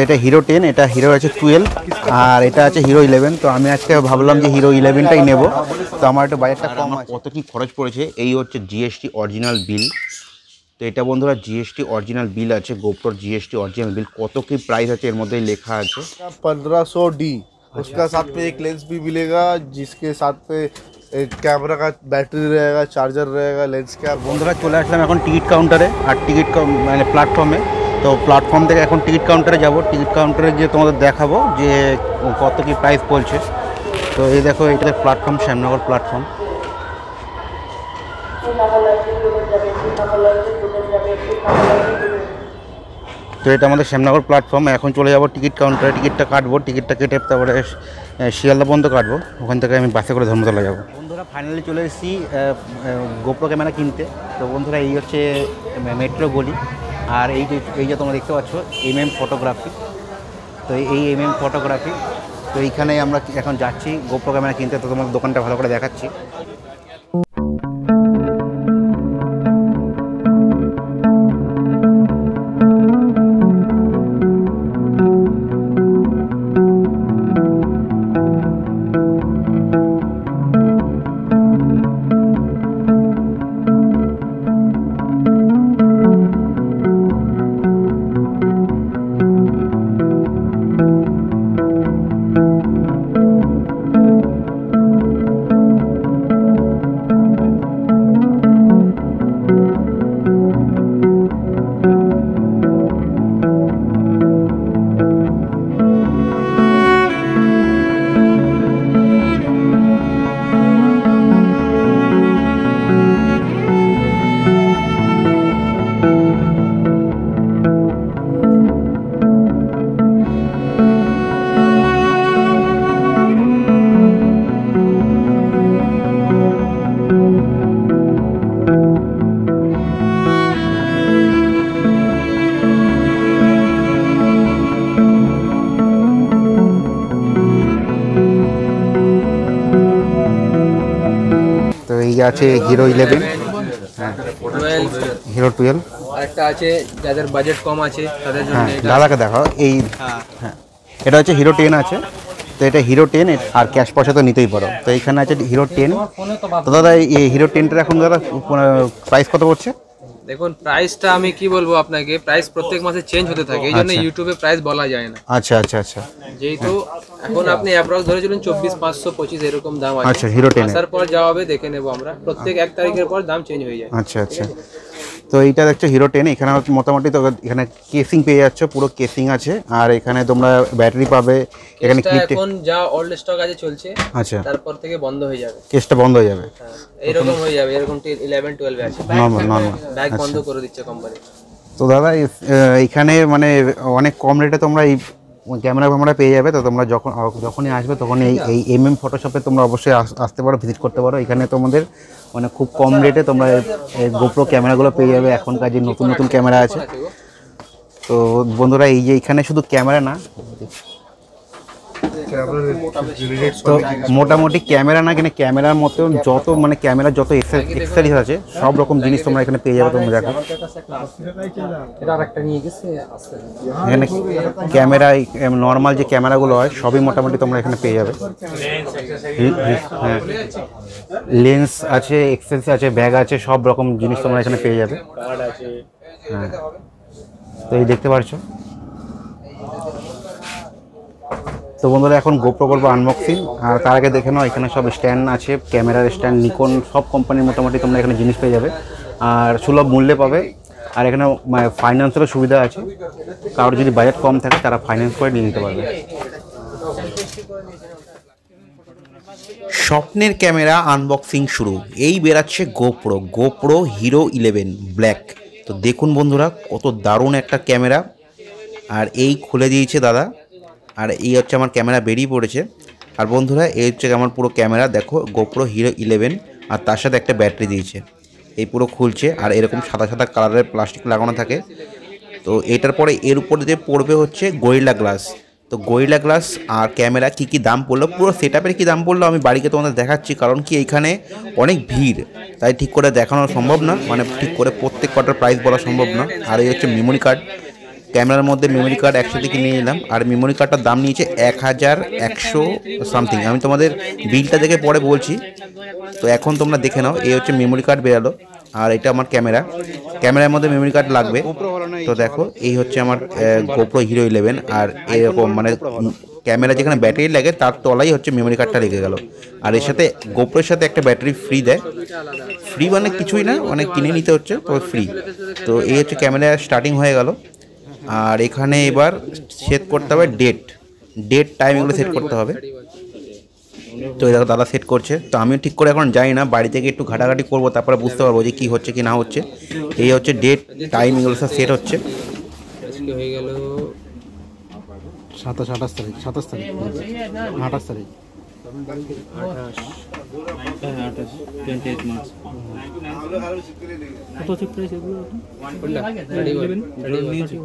এটা হিরো 10, এটা হিরো আছে 12 আর এটা আছে হিরো 11। তো আমি আজকে ভাবলাম যে হিরো 11টাই নেব। তো আমার একটু বাজেটটা কম আছে। কত কি খরচ পড়েছে এই হচ্ছে জিএসটি অরিজিনাল বিল। তো এটা বন্ধুরা জিএসটি অরিজিনাল বিল আছে, গোপ্রোর জিএসটি অরিजिনাল बिल। কত কি প্রাইস আছে এর মধ্যেই লেখা আছে। 1500D उसका साथ में एक लेंस भी मिलेगा, जिसके साथ में एक कैमरा का बैटरी रहेगा, चार्जर रहेगा, लेंस का। বন্ধুরা চলে আসলাম এখন টিকিট কাউন্টারে আর টিকিট মানে প্ল্যাটফর্মে। তো প্ল্যাটফর্ম থেকে এখন টিকিট কাউন্টারে যাব। টিকিট কাউন্টারে গিয়ে তোমাদের দেখাবো যে কত কি প্রাইস বলছে। তো এই দেখো এটা প্ল্যাটফর্ম, শ্যামনগর প্ল্যাটফর্ম। তো এটা আমাদের শ্যামনগর প্ল্যাটফর্ম। এখন চলে যাব টিকিট কাউন্টারে, টিকিটটা কাটবো। টিকিটটা কেটে তারপরে শিয়ালদা পর্যন্ত কাটবো, ওখান থেকে আমি বাসে করে ধর্মতলা যাবো। বন্ধুরা ফাইনালি চলে এসেছি গোপ্রো ক্যামেরা কিনতে। তো বন্ধুরা এই হচ্ছে মেট্রো গলি, আর এই যে তোমরা দেখতে পাচ্ছ ফটোগ্রাফি। তো এই ফটোগ্রাফি, তো এইখানে আমরা এখন যাচ্ছি গোপ্রো ক্যামেরা কিনতে। তো তোমার দোকানটা ভালো করে দেখাচ্ছি। আছে হিরো 11, হ্যাঁ হিরো 12, আরেকটা আছে যাদের বাজেট কম আছে তাদের জন্য। দাদাকে দেখাও এই, হ্যাঁ এটা হচ্ছে হিরো 10 আছে। তো এটা হিরো 10 আর ক্যাশ পয়সা তো নিতেই পারো। তো এইখানে আছে হিরো 10। তো দাদা এই হিরো 10টার এখন দাদা প্রাইস কত পড়ছে? দেখুন প্রাইসটা আমি কি বলবো আপনাকে, প্রাইস প্রত্যেক মাসে চেঞ্জ হতে থাকে, এই জন্য ইউটিউবে প্রাইস বলা যায় না। আচ্ছা আচ্ছা আচ্ছা। যেহেতু এখন আপনি অ্যাপ্রক্স ধরে চলুন 24,525 এরকম দাম আছে। আচ্ছা হিরো 10 আসার পর যা হবে দেখে নেব আমরা, প্রত্যেক 1 তারিখের পর দাম চেঞ্জ হয়ে যায়। আচ্ছা আচ্ছা। তো এইটা দেখছো হিরো 10। এখানে মোটামুটি তো এখানে কেসিং পেয়ে যাচ্ছ, পুরো কেসিং আছে। আর এখানে তোমরা ব্যাটারি পাবে। এখানে এখন যা ওল্ড স্টক আছে চলছে, আচ্ছা তারপর থেকে বন্ধ হয়ে যাবে, কেসটা বন্ধ হয়ে যাবে। এরকম হয়ে যাবে, এরকম 11 12 আছে নরমাল ব্যাগ বন্ধ করে দিচ্ছে কোম্পানি। তো দাদা এইখানে মানে অনেক কম রেটে তোমরা এই ক্যামেরা পেয়ে যাবে। তো তোমরা যখনই আসবে তখন এই ফটোশপে তোমরা অবশ্যই আসতে পারো, ভিজিট করতে পারো। এখানে তোমাদের মানে খুব কম রেটে তোমরা এই গোপ্রো ক্যামেরাগুলো পেয়ে যাবে। এখনকার যে নতুন নতুন ক্যামেরা আছে। তো বন্ধুরা এই যে এখানে শুধু ক্যামেরা না, তো মোটামুটি ক্যামেরা না কিনে ক্যামেরার মতো যত মানে ক্যামেরার যত এক্সেসরিজ আছে সব রকম জিনিস তোমরা এখানে পেয়ে যাবে। তোমরা দেখো এখানে ক্যামেরা, নর্মাল যে ক্যামেরাগুলো হয় সবই মোটামুটি তোমরা এখানে পেয়ে যাবে। হ্যাঁ লেন্স আছে, এক্সেসরিজ আছে, ব্যাগ আছে, সব রকম জিনিস তোমরা এখানে পেয়ে যাবে। হ্যাঁ তো এই দেখতে পাচ্ছ। তো বন্ধুরা এখন গোপ্রো করবো আনবক্সিং। আর তার আগে দেখে নাও এখানে সব স্ট্যান্ড আছে, ক্যামেরার স্ট্যান্ড, নিকন সব কোম্পানির মোটামুটি তোমরা এখানে জিনিস পেয়ে যাবে আর সুলভ মূল্যে পাবে। আর এখানে ফাইন্যান্সেরও সুবিধা আছে, কারোর যদি বাজেট কম থাকে তারা ফাইন্যান্স করে নিয়ে নিতে পারবে। স্বপ্নের ক্যামেরা আনবক্সিং শুরু। এই বেরাচ্ছে গোপ্রো হিরো 11 ব্ল্যাক। তো দেখুন বন্ধুরা কত দারুণ একটা ক্যামেরা। আর এই খুলে দিয়েছে দাদা। আর এই হচ্ছে আমার ক্যামেরা বেরিয়ে পড়েছে। আর বন্ধুরা এই হচ্ছে আমার পুরো ক্যামেরা, দেখো গোপ্রো হিরো 11। আর তার সাথে একটা ব্যাটারি দিয়েছে। এই পুরো খুলছে আর এরকম সাদা সাদা কালারের প্লাস্টিক লাগানো থাকে। তো এটার পরে এর উপরে যে পড়বে হচ্ছে গরিলা গ্লাস। তো গরিলা গ্লাস আর ক্যামেরা কী দাম পড়লো, পুরো সেটআপের কী দাম পড়লো আমি বাড়িতে তোমাদের দেখাচ্ছি। কারণ কি এইখানে অনেক ভিড়, তাই ঠিক করে দেখানো সম্ভব না, মানে ঠিক করে প্রত্যেক কটার প্রাইস বলা সম্ভব না। আর এই হচ্ছে মেমোরি কার্ড। ক্যামেরার মধ্যে মেমোরি কার্ড একসাথে কিনে নিলাম, আর মেমোরি কার্ডটার দাম নিয়েছে 1100 সামথিং। আমি তোমাদের বিলটা দেখে পরে বলছি। তো এখন তোমরা দেখে নাও, এই হচ্ছে মেমোরি কার্ড বেরালো, আর এটা আমার ক্যামেরার মধ্যে মেমোরি কার্ড লাগবে। তো দেখো এই হচ্ছে আমার গোপ্রো হিরো 11, আর এরকম মানে ক্যামেরা যেখানে ব্যাটারি লাগে তার তলাই হচ্ছে মেমোরি কার্ডটা লেগে গেল। আর এর সাথে গোপ্রোর সাথে একটা ব্যাটারি ফ্রি দেয়, ফ্রি মানে কিছুই না, মানে কিনে নিতে হচ্ছে, তবে ফ্রি। তো এই হচ্ছে ক্যামেরা স্টার্টিং হয়ে গেল। আর এখানে এবার সেট করতে হবে ডেট টাইম, এগুলো সেট করতে হবে। তো এই দেখো দাদা সেট করছে, তো আমিও ঠিক করে এখন যাই না, বাড়ি থেকে একটু ঘাটাঘাটি করবো, তারপরে বুঝতে পারবো যে কী হচ্ছে কি না হচ্ছে। এই হচ্ছে ডেট টাইম, এগুলো সব সেট হচ্ছে। আজকে হয়ে গেল 27 তারিখ 28 তারিখ 28 তারিখ 28 মার্চ। কত আছে প্রাইস এগুলো? ড্রোন নিয়েছে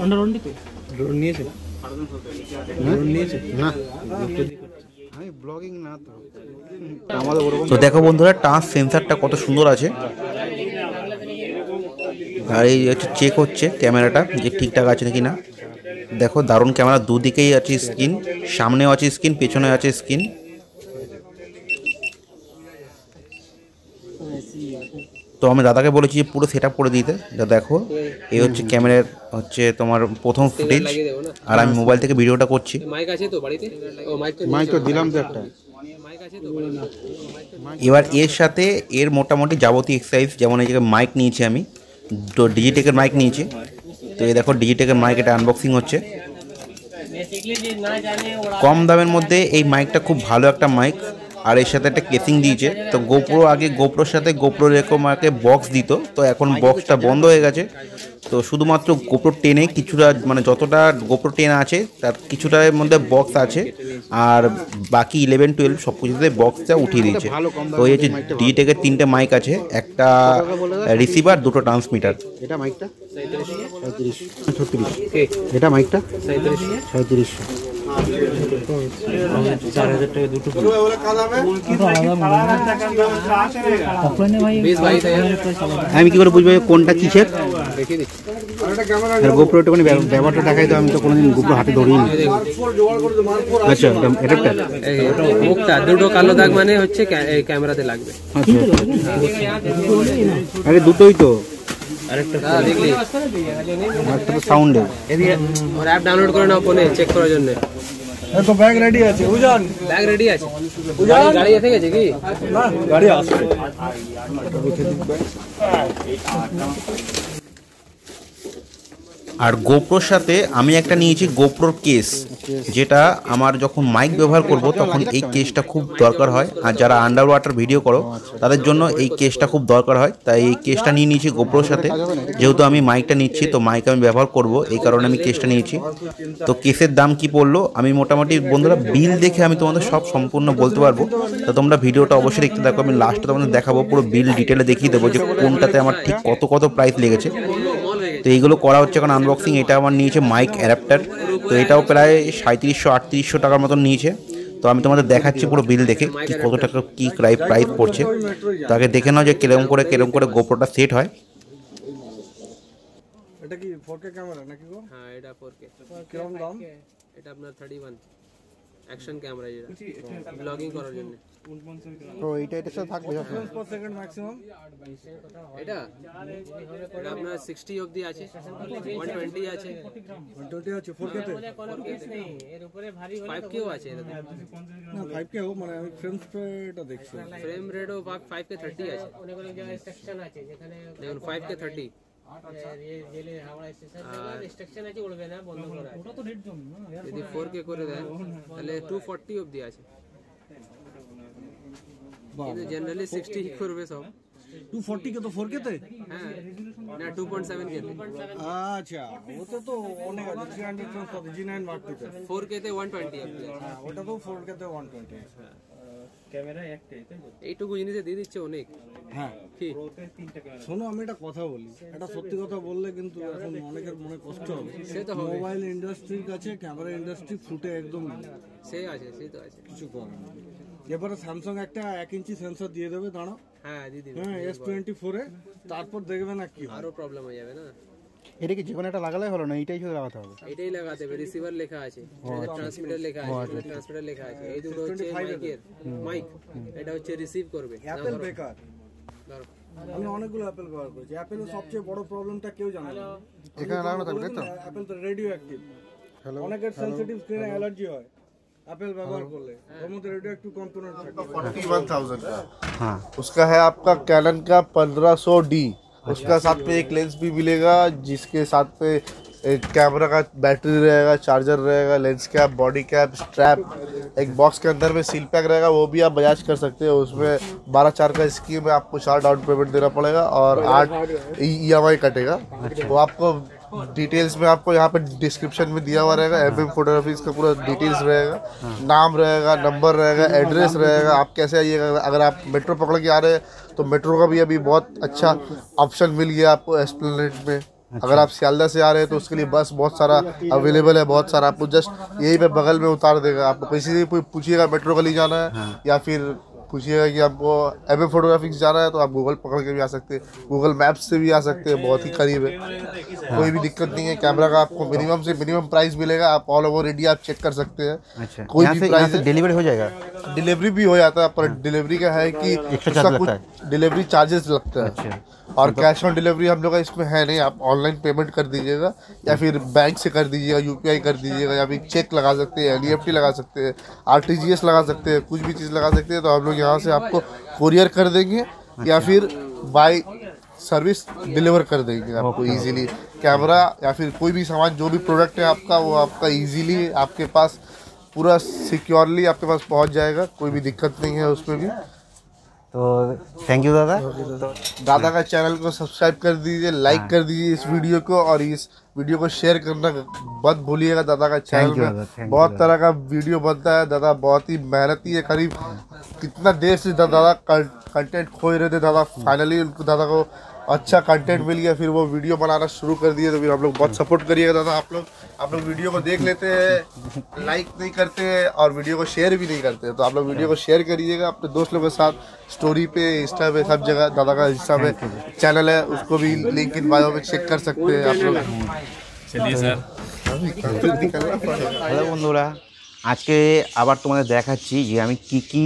আন্ডার ওয়ারেন্টি তো? ড্রোন নিয়েছে না, আমি ব্লগিং না তো আমাদের ওরকম। তো দেখো বন্ধুরা, টাচ সেন্সারটা কত সুন্দর আছে, আর এই হচ্ছে চেক হচ্ছে ক্যামেরাটা যে ঠিকঠাক আছে নাকি না। দেখো দারুণ ক্যামেরা, দুদিকেই আছে স্ক্রিন, সামনেও আছে স্ক্রিন, পেছনেও আছে স্ক্রিন। তো আমি দাদাকে বলেছি যে পুরো সেট আপ করে দিতে। যা দেখো এই হচ্ছে ক্যামেরার হচ্ছে তোমার প্রথম ফুটেজ, আর আমি মোবাইল থেকে ভিডিওটা করছি। মাইক আছে তো বাড়িতে? ও মাইক তো দিলাম তো একটা। মাইক আছে তো বাড়িতে? এবার এর সাথে এর মোটামুটি যাবতীয় এক্সারসাইজ, যেমন এই জায়গায় মাইক নিয়েছি আমি, তো ডিজিটেকের মাইক নিয়েছি। তো এই দেখো ডিজিটেকের মাইক, এটা আনবক্সিং হচ্ছে। কম দামের মধ্যে এই মাইকটা খুব ভালো একটা মাইক, আর এর সাথে একটা কেসিং দিয়েছে। তো গোপ্রো আগে গোপ্রোর সাথে গোপ্রো এরকম আগে বক্স দিত, তো এখন বক্সটা বন্ধ হয়ে গেছে। তো শুধুমাত্র গোপ্রো 10-এ কিছুটা, মানে যতটা গোপ্রো 10 আছে তার কিছুটার মধ্যে বক্স আছে, আর বাকি 11, 12 সব কিছুতে বক্সটা উঠিয়ে দিয়েছে। তো এই হচ্ছে ডিজিটেকের 3টে মাইক আছে, একটা রিসিভার, 2টো ট্রান্সমিটার। এটা মাইকটা 37 36, এটা মাইকটা 37 4000 টাকা দুটো। আমি কি করে বুঝবো কোনটা কিসের? গোপ্রো একটুখানি ব্যবহারটা দেখাই তো, আমি তো কোনোদিন গোপ্রো হাতে ধরিনি। আচ্ছা এটা মুখটা দুটো কালো দাগ মানে হচ্ছে ক্যামেরাতে লাগবে। আরে দুটোই তো, আরেকটা দেখলি সাউন্ডে ওর অ্যাপ ডাউনলোড করে নাও ফোনে চেক করার জন্য। তো ব্যাগ রেডি আছে, উজান ব্যাগ রেডি আছে, গাড়ি এসে গেছে কি? না গাড়ি আসছে। আর গোপ্রোর সাথে আমি একটা নিয়েছি গোপ্রোর কেস, যেটা আমার যখন মাইক ব্যবহার করব তখন এই কেসটা খুব দরকার হয়। আর যারা আন্ডার ওয়াটার ভিডিও করো তাদের জন্য এই কেসটা খুব দরকার হয়, তাই এই কেসটা নিয়ে নিয়েছি গোপ্রোর সাথে। যেহেতু আমি মাইকটা নিচ্ছি, তো মাইক আমি ব্যবহার করব, এই কারণে আমি কেসটা নিয়েছি। তো কেসের দাম কি পড়লো আমি মোটামুটি বন্ধুরা বিল দেখে আমি তোমাদের সব সম্পূর্ণ বলতে পারবো। তো তোমরা ভিডিওটা অবশ্যই দেখতে থাকো, আমি লাস্টে তোমাদের দেখাবো, পুরো বিল ডিটেলে দেখিয়ে দেবো যে কোনটাতে আমার ঠিক কত প্রাইস লেগেছে। তো এইগুলো করা হচ্ছে এখন আনবক্সিং। এটা আমার নিয়েছে মাইক অ্যাডাপ্টার, তো এটাও প্রায় 3700-3800 টাকার মতন নিয়েছে। তো আমি তোমাদের দেখাচ্ছি পুরো বিল দেখে কি কত টাকা কি প্রাইস পড়ছে। তো আগে দেখে নাও যে কিরকম করে গোপ্রোটা সেট হয়। এটা কি 4K ক্যামেরা নাকি গো? হ্যাঁ এটা 4K। কিরকম দাম? এটা আপনার 31 অ্যাকশন ক্যামেরা, যেটা ব্লগিং করার জন্য। তো এইটা এটার সাথে থাকবে ফ্রেমস পার সেকেন্ড ম্যাক্সিমাম? এটা আপনার 60 অবধি আছে, 120 আছে, 120 আছে 4K তে? এর উপরে ভারী হলে 5K ও আছে এটাতে। না 5K ও, মানে আমি ফ্রেমস রেটটা দেখছি। ফ্রেম রেটও 5K 30 আছে। অনেক জায়গায় সেকশন আছে যেখানে দেখুন 5K 30 রেলে হাওড়া স্টেশন থেকে সেকশন আছে, উড়বে না, বন্ধ করা আছে। ওটা তো রেড জোন না, যদি 4K করে দেন তাহলে 240 অবধি আছে। কিন্তু জেনারেলি 60 করবে সব। 240 কে তো 4K তে? হ্যাঁ না 2.7 কে। আচ্ছা ওটা তো অনেক আছে, 300 ফ্রেমস পাবে G9 Mark II তে। 4K তে 120 অবধি আছে। হ্যাঁ ওটা তো 4K তে 120। ক্যামেরা একটাই তাই তো? এইটুকু জিনিসে দিয়ে দিচ্ছে অনেক। হ্যাঁ কি শোনো, আমি একটা কথা বলি, এটা সত্যি কথা বললে কিন্তু এখন অনেকের মনে কষ্ট হবে। সে তো হবে, মোবাইল ইন্ডাস্ট্রির কাছে ক্যামেরা ইন্ডাস্ট্রি ফুটে একদম সে আছে, সে তো আছে, কিছু করে না। এবারে স্যামসাং একটা 1 ইঞ্চি সেন্সর দিয়ে দেবে, দাঁড়াও। হ্যাঁ দিদি হ্যাঁ S24 এ, তারপর দেখবে না কি হয়। আরো প্রবলেম হয়ে যাবে না। এটা কি যে কোনো একটা লাগালে হলো না, এইটাই শুধু লাগাতে হবে? এটাই লাগাতে হবে। রিসিভার লেখা আছে, ট্রান্সমিটার লেখা আছে, ট্রান্সমিটার লেখা আছে। এই দুটো হচ্ছে মাইকের মাইক, এটা হচ্ছে রিসিভ করবে। অ্যাপেল বেকার, আমি অনেকগুলো অ্যাপেল ব্যবহার করেছি। অ্যাপেলের সবচেয়ে বড় প্রবলেমটা কেউ জানে না। এখানে লাগানো থাকবে তো অ্যাপেল তো রেডিও অ্যাক্টিভ, অনেকের সেনসিটিভ স্ক্রিনে অ্যালার্জি হয় অ্যাপেল ব্যবহার করলে, ওর মধ্যে রেডিও অ্যাক্টিভ কম্পোনেন্ট থাকে। 41,000 का हाँ उसका है आपका कैनन का 1500D। उसका साथ में एक लेंस भी मिलेगा, जिसके साथ में एक कैमरा का बैटरी रहेगा, चार्जर रहेगा, lens cap, body cap, strap, एक बॉक्स के अंदर में सील पैक रहेगा। वो भी आप बजाज कर सकते हैं। उसमें 12/4 का स्कीम है, आपको 4 डाउन पेमेंट देना पड़ेगा और 8 EMI कटेगा। वो आपको डिटेल्स में आपको यहाँ पे डिस्क्रिप्शन में दिया हुआ रहेगा। MM फोटोग्राफीज का पूरा डिटेल्स रहेगा, नाम रहेगा, नंबर रहेगा, एड्रेस रहेगा, आप कैसे आइएगा। अगर आप मेट्रो पकड़ के आ रहे हैं तो मेट्रो का भी अभी बहुत अच्छा ऑप्शन मिल गया आपको एस्प्लेनेड में। अगर आप सियालदा से आ रहे हैं तो उसके लिए बस बहुत सारा अवेलेबल है, बहुत सारा। आपको जस्ट यही पे बगल में उतार देगा। आपको किसी से पूछिएगा मेट्रो गली जाना है या फिर पूछिएगा कि आपको MM फोटोग्राफिक्स जाना है तो आप गूगल पकड़ के भी आ सकते हैं, गूगल मैप्स से भी आ सकते हैं, बहुत ही करीब है, कोई भी दिक्कत नहीं है। कैमरा का आपको मिनिमम से मिनिमम प्राइस मिलेगा, आप ऑल ओवर इंडिया आप चेक कर सकते हैं। अच्छा, कोई यहाँ भी से प्राइस डिलीवरी हो जाएगा? डिलीवरी भी हो जाता है, पर डिलीवरी का है कि एक्स्ट्रा उसका चार्ज कुछ लगता है? डिलीवरी चार्जेस लगता है। अच्छा, और कैश ऑन डिलीवरी हम लोग का इसमें है नहीं। आप ऑनलाइन पेमेंट कर दीजिएगा या फिर बैंक से कर दीजिएगा, UPI कर दीजिएगा, या फिर चेक लगा सकते हैं, NEFT लगा सकते हैं, RTGS लगा सकते हैं, कुछ भी चीज़ लगा सकते हैं। तो हम लोग यहाँ से आपको कोरियर कर देंगे या फिर बाय सर्विस डिलीवर कर देंगे आपको इजीली। कैमरा या फिर कोई भी सामान, जो भी प्रोडक्ट है आपका, वो आपका इजीली आपके पास पूरा सिक्योरली आपके पास पहुंच जाएगा। कोई भी दिक्कत नहीं है उसमें भी। तो थैंक यू दादा। दादा का चैनल को सब्सक्राइब कर दीजिए, लाइक कर दीजिए इस वीडियो को, और इस वीडियो को शेयर करना मत भूलिएगा। दादा का चैनल you, दादा, thank में you, बहुत दादा। तरह का वीडियो बनता है। दादा बहुत ही मेहनती है, करीब कितना देर से दादा कंटेंट खोज रहे थे। दादा फाइनली उनको दादा को अच्छा कंटेंट मिल गया, फिर वो वीडियो बनाना शुरू कर दिए। तो फिर आप लोग बहुत सपोर्ट करिएगा दादा। आप लोग वीडियो को देख लेते हैं, लाइक नहीं करते हैं और वीडियो को शेयर भी नहीं करते हैं। तो आप लोग वीडियो को शेयर करिएगा अपने दोस्त लोगों के साथ, स्टोरी पे, इंस्टा पे, सब जगह। दादा का इंस्टा पे चैनल है, उसको भी लिंक इन बायो में चेक कर सकते हैं आप लोग। হ্যালো বন্ধুরা, আজকে আবার তোমাদের দেখাচ্ছি যে আমি কি কি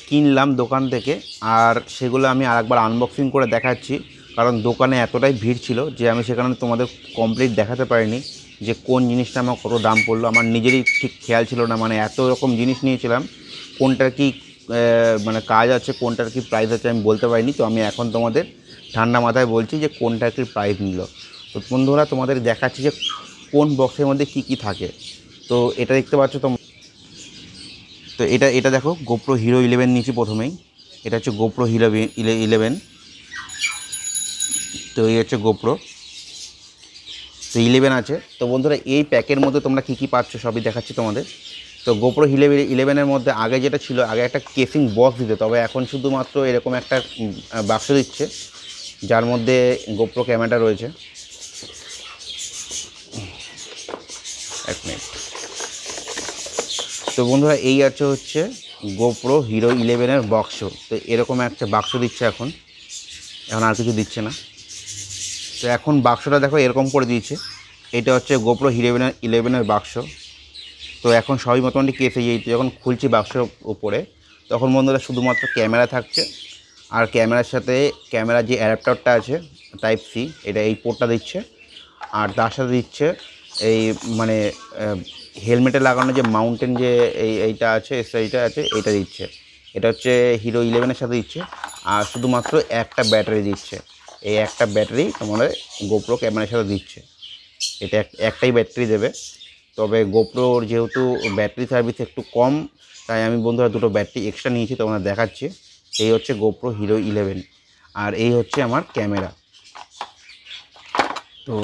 কিনলাম দোকান থেকে, আর সেগুলো আমি আরেকবার আনবক্সিং করে দেখাচ্ছি। কারণ দোকানে এতটাই ভিড় ছিল যে আমি সেখানে তোমাদের কমপ্লিট দেখাতে পারিনি যে কোন জিনিসটা আমার কত দাম পড়লো। আমার নিজেরই ঠিক খেয়াল ছিল না, মানে এত রকম জিনিস নিয়েছিলাম, কোনটার কি মানে কাজ আছে, কোনটার কি প্রাইস আছে আমি বলতে পারিনি। তো আমি এখন তোমাদের ঠান্ডা মাথায় বলছি যে কোনটার কি প্রাইস নিল। তো বন্ধুরা তোমাদের দেখাচ্ছি যে কোন বক্সের মধ্যে কি কি থাকে। তো এটা দেখতে পাচ্ছ তোমরা, তো এটা দেখো GoPro Hero 11 নিয়েছি প্রথমেই। এটা হচ্ছে GoPro Hero 11। তো এই হচ্ছে GoPro, তো 11 আছে। তো বন্ধুরা এই প্যাকের মধ্যে তোমরা কি কি পাচ্ছ সবই দেখাচ্ছি তোমাদের। তো GoPro Hero 11-এর মধ্যে আগে যেটা ছিল, আগে একটা কেসিং বক্স দিতে, তবে এখন শুধুমাত্র এরকম একটা বাক্স দিচ্ছে যার মধ্যে GoPro ক্যামেরাটা রয়েছে। এক মিনিট। তো বন্ধুরা এই হচ্ছে GoPro Hero 11-এর বক্স। তো এরকম একটা বাক্স দিচ্ছে এখন আর কিছু দিচ্ছে না। তো এখন বাক্সটা দেখো এরকম করে দিয়েছে। এটা হচ্ছে GoPro Hero 11-এর বাক্স। তো এখন সবই মোটামুটি কেসে যখন খুলছি বাক্সের উপরে, তখন বন্ধুরা শুধুমাত্র ক্যামেরা থাকছে, আর ক্যামেরার সাথে ক্যামেরার যে অ্যাডাপ্টারটা আছে Type-C, এটা এই পোর্টটা দিচ্ছে। আর তার সাথে দিচ্ছে এই মানে হেলমেটে লাগানো যে মাউন্টেন যে এইটা আছে, এইটা আছে, এইটা দিচ্ছে। এটা হচ্ছে Hero 11-এর সাথে দিচ্ছে। আর শুধুমাত্র একটা ব্যাটারি দিচ্ছে। এই একটা ব্যাটারি তোমাদের GoPro ক্যামেরার সাথে দিচ্ছে। এটা একটাই ব্যাটারি দেবে। তবে GoProর যেহেতু ব্যাটারি সার্ভিস একটু কম, তাই আমি বন্ধুরা দুটো ব্যাটারি এক্সট্রা নিয়েছি, তোমাদের দেখাচ্ছি। এই হচ্ছে GoPro Hero 11, আর এই হচ্ছে আমার ক্যামেরা। তো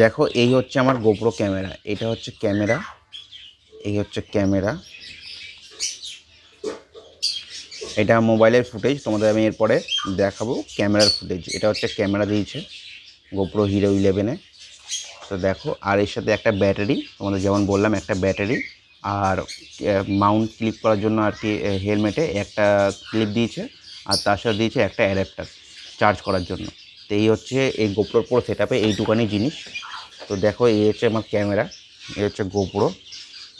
দেখো এই হচ্ছে আমার GoPro ক্যামেরা। এটা হচ্ছে ক্যামেরা, এই হচ্ছে ক্যামেরা। এটা মোবাইলের ফুটেজ, তোমাদের আমি এরপরে দেখাবো ক্যামেরার ফুটেজ। এটা হচ্ছে ক্যামেরা দিয়েছে GoPro Hero 11-এ। তো দেখো, আর এর সাথে একটা ব্যাটারি, তোমাদের যেমন বললাম একটা ব্যাটারি, আর মাউন্ট ক্লিপ করার জন্য আর কি হেলমেটে একটা ক্লিপ দিয়েছে, আর তার সাথে দিয়েছে একটা অ্যাডাপ্টার চার্জ করার জন্য। তো এই হচ্ছে এই গোপ্রোর পুরো সেট আপে এইটুকানি জিনিস। তো দেখো এই হচ্ছে আমার ক্যামেরা, এই হচ্ছে গোপ্রো,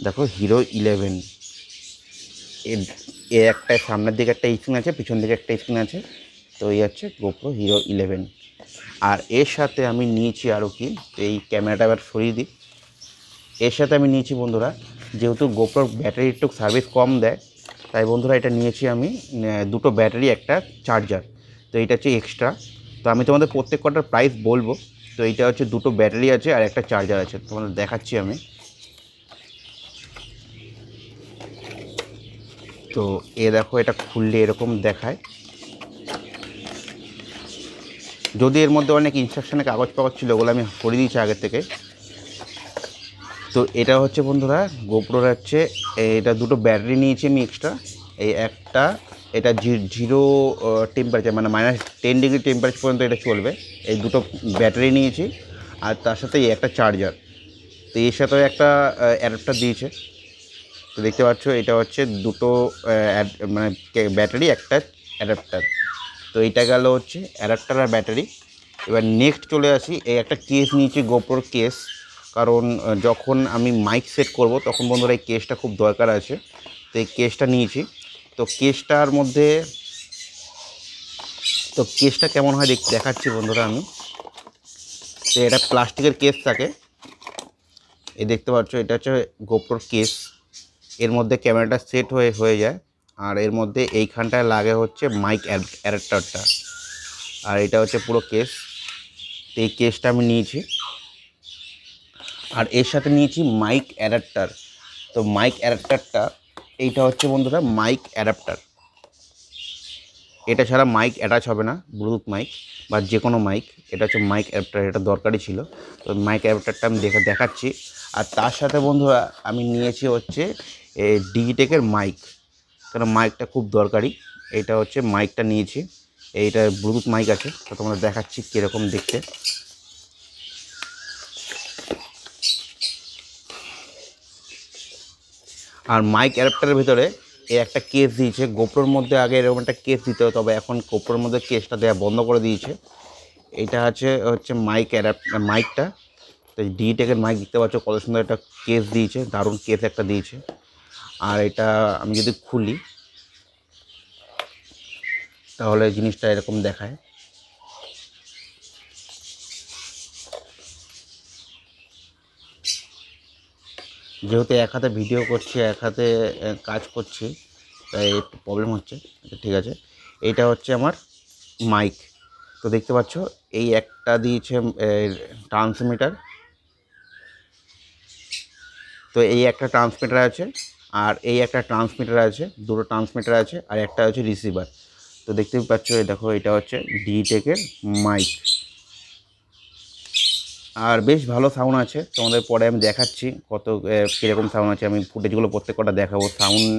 দেখো হিরো 11। এর একটা সামনের দিকে একটা স্ক্রিন আছে, পিছন দিকে একটা স্ক্রিন আছে। তো এই হচ্ছে গোপ্রো হিরো 11। আর এর সাথে আমি নিয়েছি আরও কি, এই ক্যামেরাটা এবার সরিয়ে দিই। এর সাথে আমি নিয়েছি বন্ধুরা, যেহেতু গোপ্রোর ব্যাটারি একটু সার্ভিস কম দেয়, তাই বন্ধুরা এটা নিয়েছি আমি দুটো ব্যাটারি একটা চার্জার। তো এইটা হচ্ছে এক্সট্রা। তো আমি তোমাদের প্রত্যেক কটার প্রাইস বলবো। তো এইটা হচ্ছে দুটো ব্যাটারি আছে আর একটা চার্জার আছে, তোমাদের দেখাচ্ছি আমি। তো এ দেখো, এটা খুললে এরকম দেখায়। যদি এর মধ্যে অনেক ইনস্ট্রাকশনের কাগজ পাগজ ছিল, ওগুলো আমি করে দিয়েছি আগের থেকে। তো এটা হচ্ছে বন্ধুরা গোপ্রোর হচ্ছে, এটা দুটো ব্যাটারি নিয়েছি আমি এক্সট্রা। এই একটা, এটা 0 টেম্পারেচার মানে -10 ডিগ্রি টেম্পারেচার পর্যন্ত এটা চলবে। এই দুটো ব্যাটারি নিয়েছি, আর তার সাথে এই একটা চার্জার। তো এর সাথে একটা অ্যাডাপ্টার দিয়েছে। তো দেখতে পাচ্ছ এটা হচ্ছে দুটো মানে ব্যাটারি একটা অ্যাডাপ্টার। তো এইটা গেল হচ্ছে অ্যাডাপ্টার আর ব্যাটারি। এবার নেক্সট চলে আসি, এই একটা কেস নিয়েছি, গোপ্রোর কেস। কারণ যখন আমি মাইক সেট করব তখন বন্ধুরা এই কেসটা খুব দরকার আছে। তো এই কেসটা নিয়েছি। তো কেসটার মধ্যে, তো কেসটা কেমন হয় দেখাচ্ছি বন্ধুরা আমি। তো এটা প্লাস্টিকের কেস থাকে, এই দেখতে পাচ্ছ, এটা হচ্ছে গোপ্রোর কেস। এর মধ্যে ক্যামেরাটা সেট হয়ে যায়, আর এর মধ্যে এইখানটায় লাগে হচ্ছে মাইক অ্যাডাপ্টারটা, আর এটা হচ্ছে পুরো কেস। তো এই কেসটা আমি নিয়েছি, আর এর সাথে নিয়েছি মাইক অ্যাডাপ্টার। তো মাইক অ্যাডাপ্টারটা এইটা হচ্ছে বন্ধুরা মাইক অ্যাডাপ্টার। এটা ছাড়া মাইক অ্যাটাচ হবে না, ব্লুটুথ মাইক বা যে কোনো মাইক। এটা হচ্ছে মাইক অ্যাডাপ্টার, এটা দরকারই ছিল। তো মাইক অ্যাডাপ্টারটা আমি দেখাচ্ছি। আর তার সাথে বন্ধুরা আমি নিয়েছি হচ্ছে ডিজিটেকের মাইক, কারণ মাইকটা খুব দরকারি। এইটা হচ্ছে মাইকটা নিয়েছি, এইটা ব্লুটুথ মাইক আছে। তো তোমরা দেখাচ্ছি কীরকম দেখতে। আর মাইক অ্যাডাপ্টারের ভিতরে এই একটা কেস দিয়েছে। গোপ্রোর মধ্যে আগে এরকম একটা কেস দিত, তবে এখন গোপ্রোর মধ্যে কেসটা দেওয়া বন্ধ করে দিয়েছে। এটা হচ্ছে মাইকটা। তো ডিটেকের মাইক দেখতে পাচ্ছ, কত সুন্দর একটা কেস দিয়েছে, দারুণ কেস একটা দিয়েছে। আর এটা আমি যদি খুলি তাহলে জিনিসটা এরকম দেখায়। যেহেতু এক হাতে ভিডিও করছি, এক হাতে কাজ করছি, তাই একটু প্রবলেম হচ্ছে। ঠিক আছে, এইটা হচ্ছে আমার মাইক। তো দেখতে পাচ্ছ এই একটা দিয়েছে ট্রান্সমিটার। তো এই একটা ট্রান্সমিটার আছে, আর এই একটা ট্রান্সমিটার আছে, দুটো ট্রান্সমিটার আছে, আর একটা হচ্ছে রিসিভার। তো দেখতে পাচ্ছ, এই দেখো, এটা হচ্ছে ডিটেকের মাইক। আর বেশ ভালো সাউন্ড আছে, তোমাদের পরে আমি দেখাচ্ছি কীরকম সাউন্ড আছে। আমি ফুটেজগুলো প্রত্যেকটা দেখাবো। সাউন্ড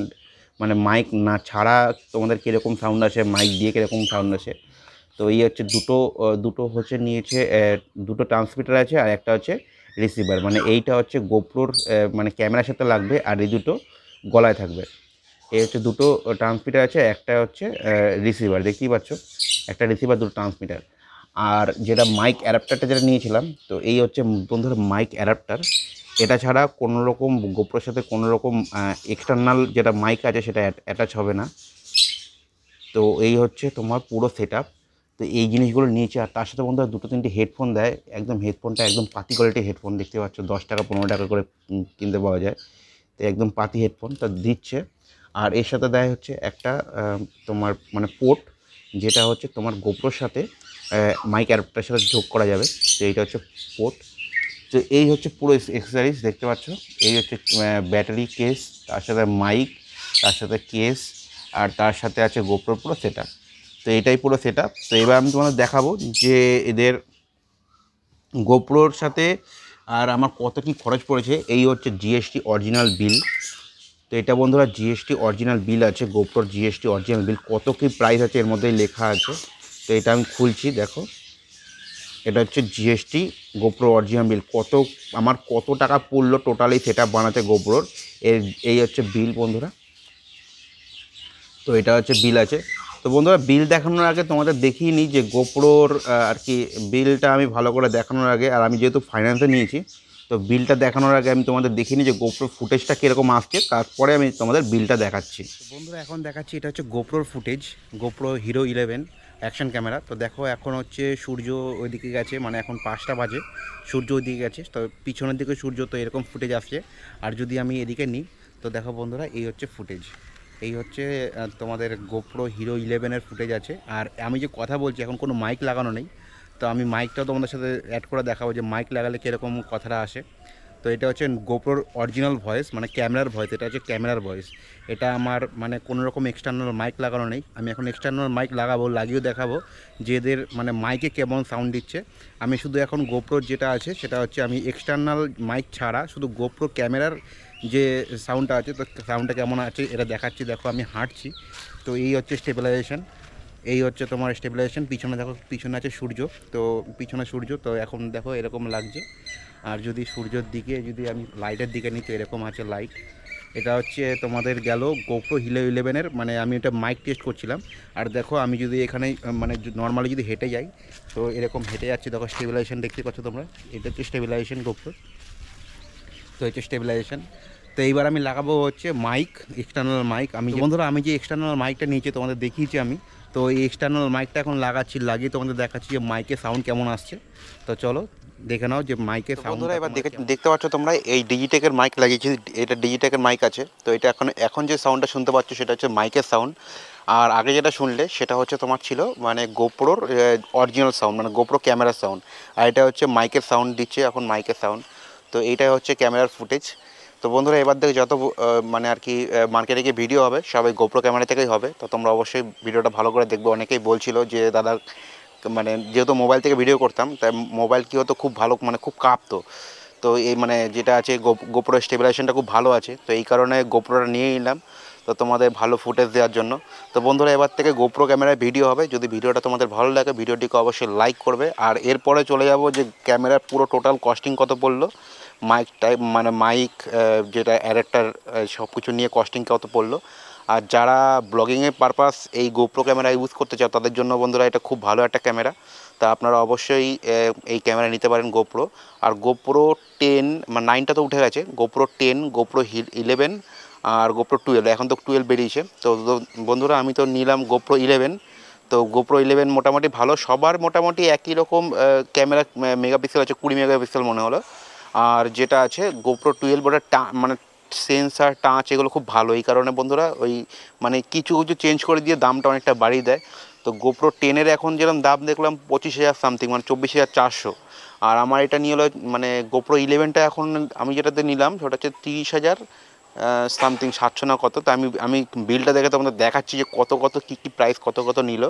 মানে মাইক না ছাড়া তোমাদের কীরকম সাউন্ড আছে, মাইক দিয়ে কীরকম সাউন্ড আছে। তো এই হচ্ছে দুটো হচ্ছে নিয়েছে, দুটো ট্রান্সমিটার আছে, আর একটা হচ্ছে রিসিভার। মানে এইটা হচ্ছে গোপ্রোর মানে ক্যামেরার সাথে লাগবে, আর এই দুটো গলায় থাকবে। এই হচ্ছে দুটো ট্রান্সমিটার আছে, একটা হচ্ছে রিসিভার, দেখতেই পাচ্ছ, একটা রিসিভার, দুটো ট্রান্সমিটার। আর যেটা মাইক অ্যাডাপ্টারটা যেটা নিয়েছিলাম, তো এই হচ্ছে বন্ধুরা মাইক অ্যাডাপ্টার। এটা ছাড়া কোনো রকম গোপ্রোর সাথে কোনো রকম এক্সটার্নাল যেটা মাইক আছে সেটা অ্যাটাচ হবে না। তো এই হচ্ছে তোমার পুরো সেট আপ। তো এই জিনিসগুলো নিয়েছি। আর তার সাথে বন্ধুরা 2-3টে হেডফোন দেয়, একদম হেডফোনটা একদম পাতি কোয়ালিটির হেডফোন, দেখতে পাচ্ছ, 10 টাকা 15 টাকা করে কিনতে পাওয়া যায়। তো একদম পাতি হেডফোন তা দিচ্ছে। আর এর সাথে দেয় হচ্ছে একটা তোমার মানে পোর্ট, যেটা হচ্ছে তোমার গোপ্রোর সাথে মাইক অ্যাডাপ্টারের সাথে যোগ করা যাবে। তো এইটা হচ্ছে পোর্ট। তো এই হচ্ছে পুরো এক্সেসরিজ, দেখতে পাচ্ছ। এই হচ্ছে ব্যাটারি কেস, তার সাথে মাইক, তার সাথে কেস, আর তার সাথে আছে গোপ্রোর পুরো সেট আপ। তো এটাই পুরো সেট আপ। তো এবার আমি তোমাদের দেখাবো যে এদের গোপ্রোর সাথে আর আমার কত কী খরচ পড়েছে। এই হচ্ছে জিএসটি অরিজিনাল বিল। তো এটা বন্ধুরা জিএসটি অরিজিনাল বিল আছে, গোপ্রোর জিএসটি অরিজিনাল বিল। কত কী প্রাইস আছে এর মধ্যেই লেখা আছে। তো এটা আমি খুলছি, দেখো, এটা হচ্ছে জিএসটি গোপ্রো অরিজিনাল বিল। কত টাকা পড়লো টোটালি সেট আপ বানাতে গোপ্রোর, এই হচ্ছে বিল বন্ধুরা। তো এটা হচ্ছে বিল আছে। তো বন্ধুরা বিল দেখানোর আগে তোমাদের দেখিয়ে নিই যে গোপ্রোর আর কি বিলটা আমি ভালো করে দেখানোর আগে, আর আমি যেহেতু ফাইন্যান্সে নিয়েছি তো বিলটা দেখানোর আগে আমি তোমাদের দেখিয়ে নিই যে গোপ্রোর ফুটেজটা কীরকম আসছে, তারপরে আমি তোমাদের বিলটা দেখাচ্ছি। বন্ধুরা এখন দেখাচ্ছি এটা হচ্ছে গোপ্রোর footage, GoPro Hero 11 action camera. তো দেখো এখন হচ্ছে সূর্য ওইদিকে গেছে, মানে এখন 5টা বাজে, সূর্য ওইদিকে গেছে, তো পিছনের দিকে সূর্য, তো এরকম ফুটেজ আসছে। আর যদি আমি এদিকে নিই তো দেখো বন্ধুরা এই হচ্ছে ফুটেজ, এই হচ্ছে তোমাদের গোপ্রো হিরো 11-এর ফুটেজ আছে। আর আমি যে কথা বলছি এখন কোনো মাইক লাগানো নেই, তো আমি মাইকটাও তোমাদের সাথে অ্যাড করে দেখাবো যে মাইক লাগালে কীরকম কথাটা আসে। তো এটা হচ্ছে গোপ্রোর অরিজিনাল ভয়েস, মানে ক্যামেরার ভয়েস, এটা হচ্ছে ক্যামেরার ভয়েস। এটা আমার মানে কোনো রকম এক্সটার্নাল মাইক লাগানো নেই। আমি এখন এক্সটার্নাল মাইক লাগাবো, লাগিয়েও দেখাবো যে এদের মানে মাইকে কেমন সাউন্ড দিচ্ছে। আমি শুধু এখন গোপ্রোর যেটা আছে সেটা হচ্ছে আমি এক্সটার্নাল মাইক ছাড়া শুধু গোপ্রো ক্যামেরার যে সাউন্ডটা আছে, তো সাউন্ডটা কেমন আছে এটা দেখাচ্ছি। দেখো আমি হাঁটছি, তো এই হচ্ছে স্টেবিলাইজেশন, এই হচ্ছে তোমার স্টেবিলাইজেশন। পিছনে দেখো, পিছনে আছে সূর্য, তো পিছনে সূর্য, তো এখন দেখো এরকম লাগছে। আর যদি সূর্যের দিকে যদি আমি লাইটের দিকে নিই তো এরকম আছে লাইট। এটা হচ্ছে তোমাদের গেল গোপ্রো হিরো 11-এর, মানে আমি এটা মাইক টেস্ট করছিলাম। আর দেখো আমি যদি এখানে মানে নর্মালি যদি হেঁটে যাই তো এরকম হেঁটে যাচ্ছি, দেখো স্টেবিলাইজেশন দেখতে পাচ্ছ তোমরা, এটা হচ্ছে স্টেবিলাইজেশন গোপ্রো, তো হচ্ছে স্টেবিলাইজেশন। তো এইবার আমি লাগাবো হচ্ছে মাইক, এক্সটার্নাল মাইক। আমি বন্ধুরা আমি যে এক্সটার্নাল মাইকটা নিয়েছি তোমাদের দেখিয়েছি আমি, তো এই এক্সটার্নাল মাইকটা এখন লাগাচ্ছি, লাগিয়ে তোমাদের দেখাচ্ছি যে মাইকের সাউন্ড কেমন আসছে। তো চলো দেখে নাও যে মাইকের সাউন্ড। বন্ধুরা এবার দেখতে পাচ্ছ তোমরা এই ডিজিটেকের মাইক লাগিয়েছি, এটা ডিজিটেকের মাইক আছে। তো এটা এখন যে সাউন্ডটা শুনতে পাচ্ছ সেটা হচ্ছে মাইকের সাউন্ড। আর আগে যেটা শুনলে সেটা হচ্ছে তোমার ছিল মানে গোপ্রোর অরিজিনাল সাউন্ড, মানে গোপ্রো ক্যামেরার সাউন্ড। আর এটা হচ্ছে মাইকের সাউন্ড দিচ্ছে এখন, মাইকের সাউন্ড। তো এইটাই হচ্ছে ক্যামেরার ফুটেজ। তো বন্ধুরা এবার থেকে যত মানে আর কি মার্কেটে গিয়ে ভিডিও হবে সবাই গোপ্রো ক্যামেরা থেকেই হবে। তো তোমরা অবশ্যই ভিডিওটা ভালো করে দেখবে। অনেকেই বলছিল যে দাদা, মানে যেহেতু মোবাইল থেকে ভিডিও করতাম তাই মোবাইল কী হতো খুব ভালো, মানে খুব কাঁপতো। তো এই মানে যেটা আছে গোপ্রো স্টেবিলাইজেশনটা খুব ভালো আছে, তো এই কারণে গোপ্রোটা নিয়ে নিলাম তো তোমাদের ভালো ফুটেজ দেওয়ার জন্য। তো বন্ধুরা এবার থেকে গোপ্রো ক্যামেরায় ভিডিও হবে। যদি ভিডিওটা তোমাদের ভালো লাগে ভিডিওটিকে অবশ্যই লাইক করবে। আর এরপরে চলে যাব যে ক্যামেরার পুরো টোটাল কস্টিং কত পড়লো, মাইক টাইপ মানে মাইক যেটা অ্যাডাপ্টার সব কিছু নিয়ে কস্টিং কত পড়লো। আর যারা ব্লগিংয়ের পারপাস এই গোপ্রো ক্যামেরা ইউজ করতে চাও তাদের জন্য বন্ধুরা এটা খুব ভালো একটা ক্যামেরা। তা আপনারা অবশ্যই এই ক্যামেরা নিতে পারেন গোপ্রো। আর গোপ্রো 10 মানে 9টা তো উঠে গেছে, গোপ্রো 10, গোপ্রো 11 আর গোপ্রো 12, এখন তো 12 বেরিয়েছে। তো বন্ধুরা আমি তো নিলাম গোপ্রো 11। তো গোপ্রো 11 মোটামুটি ভালো, সবার মোটামুটি একই রকম ক্যামেরা মেগাপিক্সেল আছে, 20 মেগাপিক্সেল মনে হলো। আর যেটা আছে গোপ্রো 12 ওটা মানে সেন্সার টাচ এগুলো খুব ভালো। এই কারণে বন্ধুরা ওই মানে কিছু কিছু চেঞ্জ করে দিয়ে দামটা অনেকটা বাড়িয়ে দেয়। তো গোপ্রো 10-এর এখন যেরকম দাম দেখলাম 25,000 সামথিং, মানে 24,400। আর আমার এটা নিয়ে হলো মানে গোপ্রো 11টা এখন আমি যেটাতে নিলাম সেটা হচ্ছে 30,000 সামথিং, 700 না কত। তো আমি বিলটা দেখে তোমাদের দেখাচ্ছি যে কত কত কী কী প্রাইস কত কত নিল।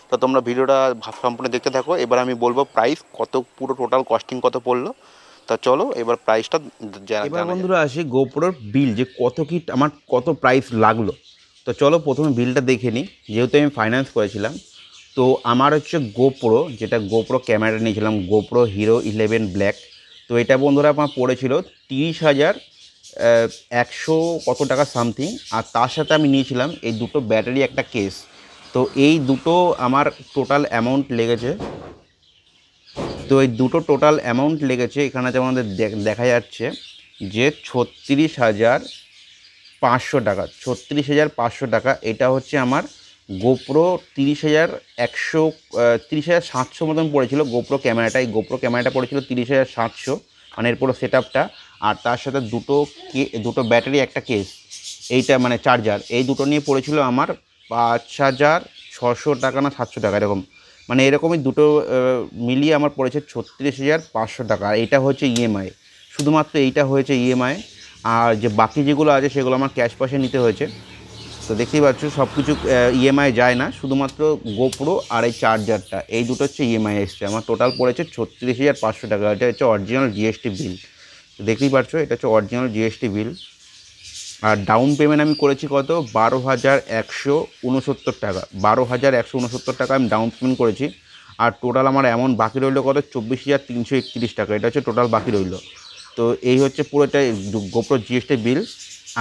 তো তোমরা ভিডিওটা সম্পূর্ণ দেখতে থাকো। এবার আমি বলবো প্রাইস কত, পুরো টোটাল কস্টিং কত পড়লো। তা চলো এবার প্রাইসটা এবার বন্ধুরা আসি গোপ্রোর বিল, যে কত কি আমার কত প্রাইস লাগলো। তো চলো প্রথমে বিলটা দেখে নিই। যেহেতু আমি ফাইন্যান্স করেছিলাম তো আমার হচ্ছে গোপ্রো, যেটা গোপ্রো ক্যামেরা নিয়েছিলাম গোপ্রো হিরো 11 ব্ল্যাক। তো এটা বন্ধুরা আমার পড়েছিল 30,100 কত টাকা সামথিং। আর তার সাথে আমি নিয়েছিলাম এই দুটো ব্যাটারি একটা কেস। তো এই দুটো আমার টোটাল অ্যামাউন্ট লেগেছে, তো এই দুটো টোটাল অ্যামাউন্ট লেগেছে এখানে যেমন আমাদের দেখা যাচ্ছে যে 36,500 টাকা, 36,500 টাকা। এটা হচ্ছে আমার গোপ্রো 30,100 30,700 মতন পড়েছিল গোপ্রো ক্যামেরাটা। এই গোপ্রো ক্যামেরাটা পড়েছিল 30,700, মানে এর পুরো সেট আপটা। আর তার সাথে দুটো ব্যাটারি একটা কেস, এইটা মানে চার্জার, এই দুটো নিয়ে পড়েছিল আমার 5,600 টাকা না 700 টাকা এরকম, মানে এরকমই দুটো মিলিয়ে আমার পড়েছে 36,500 টাকা। আর এটা হচ্ছে ইএমআই, শুধুমাত্র এইটা হয়েছে ইএমআই। আর যে বাকি যেগুলো আছে সেগুলো আমার ক্যাশ পয়সা নিতে হয়েছে। তো দেখতেই পাচ্ছ সব কিছু ইএমআই যায় না, শুধুমাত্র গোপ্রো আর এই চার্জারটা, এই দুটো হচ্ছে ইএমআই এসছে। আমার টোটাল পড়েছে 36,500 টাকা। এটা হচ্ছে অরিজিনাল জিএসটি বিল। তো দেখতেই পাচ্ছ এটা হচ্ছে অরিজিনাল জিএসটি বিল। আর ডাউন পেমেন্ট আমি করেছি কত, 12,169 টাকা, 12,169 টাকা আমি ডাউন পেমেন্ট করেছি। আর টোটাল আমার এমন বাকি রইলো কত, 24,331 টাকা। এটা হচ্ছে টোটাল বাকি রইলো। তো এই হচ্ছে পুরোটা গোপ্রো জিএসটি বিল।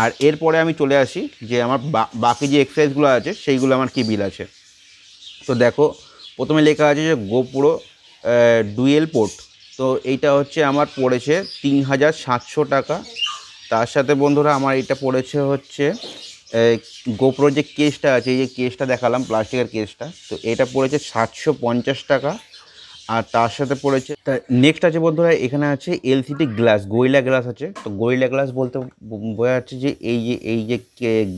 আর এরপরে আমি চলে আসি যে আমার বাকি যে এক্সারসাইজগুলো আছে সেইগুলো আমার কী বিল আছে। তো দেখো প্রথমে লেখা আছে যে গোপ্রো ডুয়েল পোর্ট, তো এইটা হচ্ছে আমার পড়েছে 3700 টাকা। তার সাথে বন্ধুরা আমার এটা পড়েছে হচ্ছে গোপ্রো যে কেসটা আছে, এই যে কেসটা দেখালাম প্লাস্টিকের কেসটা, তো এটা পড়েছে 750 টাকা। আর তার সাথে পড়েছে নেক্সট আছে বন্ধুরা, এখানে আছে এলসিডি গ্লাস, গরিলা গ্লাস আছে। তো গরিলা গ্লাস বলতে বোঝা যাচ্ছে যে এই যে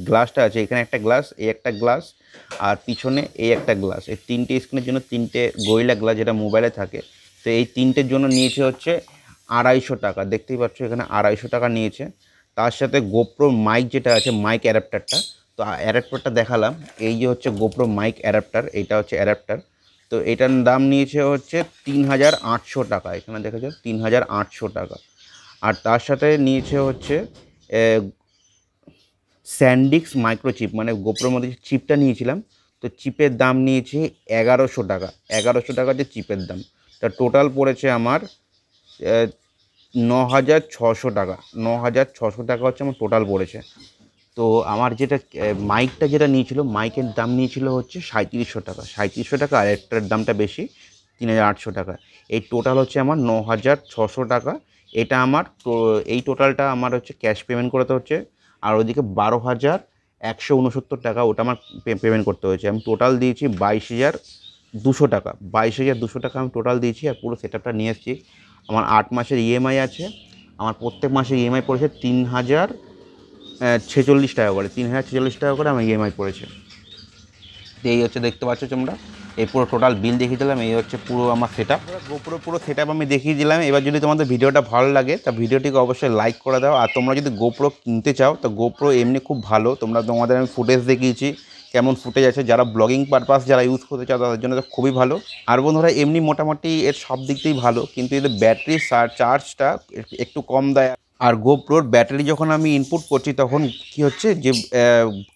গ্লাসটা আছে, এখানে একটা গ্লাস, এই একটা গ্লাস, আর পিছনে এই একটা গ্লাস, এই তিনটে স্ক্রিনের জন্য তিনটে গরিলা গ্লাস যেটা মোবাইলে থাকে। তো এই তিনটের জন্য নিয়েছে হচ্ছে 250 টাকা, দেখতেই পাচ্ছ এখানে 250 টাকা নিয়েছে। তার সাথে গোপ্রো মাইক যেটা আছে, মাইক অ্যাডাপ্টারটা, তো অ্যাডাপ্টারটা দেখালাম, এই যে হচ্ছে গোপ্রো মাইক অ্যাডাপ্টার, এইটা হচ্ছে অ্যাডাপ্টার। তো এটার দাম নিয়েছে হচ্ছে 3800 টাকা, এখানে দেখা যায় 3800 টাকা। আর তার সাথে নিয়েছে হচ্ছে স্যান্ডিক্স মাইক্রোচিপ, মানে গোপ্রোর মধ্যে যে চিপটা নিয়েছিলাম, তো চিপের দাম নিয়েছে 1100 টাকা, 1100 টাকা যে চিপের দাম। তা টোটাল পড়েছে আমার 9600 টাকা, 9600 টাকা হচ্ছে আমার টোটাল পড়েছে। তো আমার যেটা মাইকটা যেটা নিয়েছিল, মাইকের দাম নিয়েছিল হচ্ছে 3700 টাকা, 3700 টাকা, আর একটার দামটা বেশি 3800 টাকা। এই টোটাল হচ্ছে আমার 9600 টাকা। এটা আমার এই টোটালটা আমার হচ্ছে ক্যাশ পেমেন্ট করতে হচ্ছে, আর ওইদিকে 12169 টাকা ওটা আমার পেমেন্ট করতে হয়েছে। আমি টোটাল দিয়েছি 22200 টাকা, 22200 টাকা আমি টোটাল দিয়েছি। আর পুরো সেট আপটা নিয়ে এসেছি। আমার 8 মাসের ইএমআই আছে, আমার প্রত্যেক মাসে ইএমআই পড়েছে 3046 টাকা করে, 3046 টাকা করে আমার ইএমআই পড়েছে। তো এই হচ্ছে দেখতে পাচ্ছ তোমরা, এই পুরো টোটাল বিল দেখিয়ে দিলাম, এই হচ্ছে পুরো আমার সেট আপ, পুরো সেট আপ আমি দেখিয়ে দিলাম। এবার যদি তোমাদের ভিডিওটা ভালো লাগে তা ভিডিওটিকে অবশ্যই লাইক করে দাও। আর তোমরা যদি গোপ্রো কিনতে চাও তো গোপ্রো এমনি খুব ভালো, তোমাদের আমি ফুটেজ দেখিয়েছি কেমন ফুটেজ আছে, যারা ব্লগিং পারপাস যারা ইউজ করতে চাও তাদের জন্য তো খুবই ভালো। আর বন্ধুরা এমনি মোটামুটি এর সব দিক দিয়েই ভালো, কিন্তু এদের ব্যাটারি চার্জটা একটু কম দেয়। আর গোপ্রোর ব্যাটারি যখন আমি ইনপুট করছি তখন কি হচ্ছে যে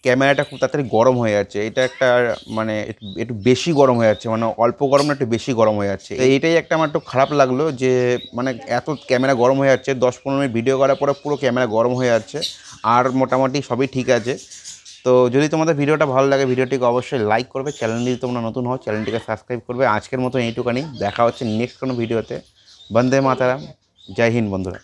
ক্যামেরাটা খুব তাড়াতাড়ি গরম হয়ে যাচ্ছে, এটা একটা মানে একটু বেশি গরম হয়ে যাচ্ছে, মানে অল্প গরম না একটু বেশি গরম হয়ে যাচ্ছে। এইটাই একটা আমার একটু খারাপ লাগলো যে মানে এত ক্যামেরা গরম হয়ে যাচ্ছে, 10-15 মিনিট ভিডিও করার পরে পুরো ক্যামেরা গরম হয়ে যাচ্ছে। আর মোটামুটি সবই ঠিক আছে। তো যদি তোমাদের ভিডিওটা ভালো লাগে ভিডিওটিকে অবশ্যই লাইক করবে, চ্যানেল যদি তোমরা নতুন হও চ্যানেলটিকে সাবস্ক্রাইব করবে। আজকের মতো এইটুখানি, দেখা হচ্ছে নেক্সট কোনো ভিডিওতে। বন্দে মাতারাম, জয় হিন্দ বন্ধুরা।